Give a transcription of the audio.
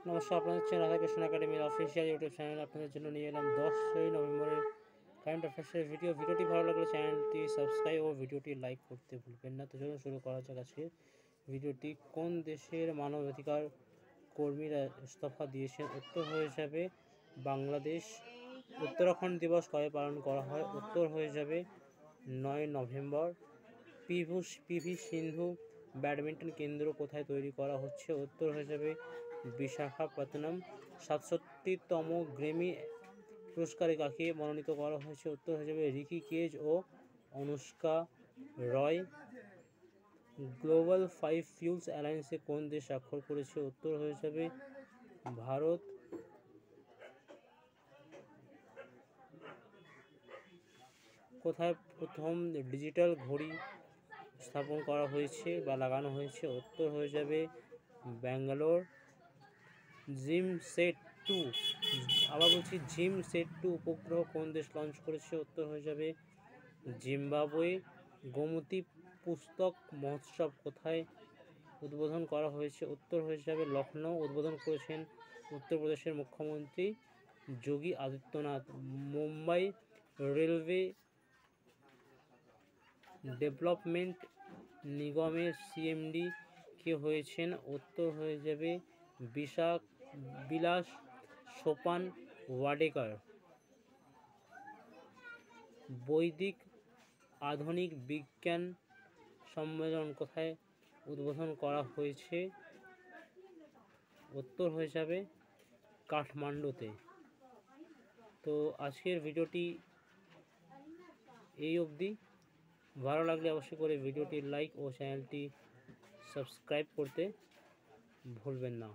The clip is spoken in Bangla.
নমস্কার, আপনাদের হচ্ছে রাধাকৃষ্ণ একাডেমির অফিসিয়াল ইউটিউব চ্যানেল। আপনাদের জন্য নিয়ে এলাম 10ই নভেম্বরের কারেন্ট অ্যাফেয়ার্সের ভিডিওটি ভালো লাগলে চ্যানেলটি সাবস্ক্রাইব ও ভিডিওটি লাইক করতে ভুলবেন না। তো চলুন শুরু করা যাক আজকে ভিডিওটি। কোন দেশের মানবাধিকার কর্মীরা ইস্তফা দিয়েছেন? উত্তর হয়ে যাবে বাংলাদেশ। উত্তরাখণ্ড দিবস কবে পালন করা হয়? উত্তর হয়ে যাবে 9 নভেম্বর। পিভি সিন্ধু ব্যাডমিন্টন কেন্দ্র কোথায় তৈরি করা হচ্ছে? উত্তর হয়ে যাবে বিশাখাপত্তনম। 67তম গ্র্যামি পুরস্কারে কাকে মনোনীত করা হয়েছে? উত্তর হয়ে যাবে রিকি কেজ ও অনুষ্কা রয়। গ্লোবাল 5 ফিউলস অ্যালায়েন্সে কোন দেশ স্বাক্ষর করেছে? উত্তর হয়ে যাবে ভারত। কোথায় প্রথম ডিজিটাল ঘড়ি স্থাপন করা হয়েছে বা লাগানো হয়েছে? উত্তর হয়ে যাবে ব্যাঙ্গালোর। জিমসেট-2 জিমসেট-2 উপগ্রহ কোন দেশ লঞ্চ করেছে? উত্তর হয়ে যাবে জিম্বাবুয়ে। গোমতী পুস্তক মহোৎসব কোথায় উদ্বোধন করা হয়েছে? উত্তর হয়ে যাবে লখনৌ। উদ্বোধন করেছেন উত্তরপ্রদেশের মুখ্যমন্ত্রী যোগী আদিত্যনাথ। মুম্বাই রেলওয়ে ডেভেলপমেন্ট নিগমের সিএমডি কে হয়েছেন? উত্তর হয়ে যাবে বিলাস সোপান ওয়াডেকার। বৈদিক আধুনিক বিজ্ঞান সম্মেলন কোথায় উদ্বোধন করা হয়েছে? উত্তর হয়ে যাবে কাঠমান্ডুতে। তো আজকের ভিডিওটি এই অবধি। ভালো লাগলে অবশ্যই করে ভিডিওটি লাইক ও চ্যানেলটি সাবস্ক্রাইব করতে ভুলবেন না।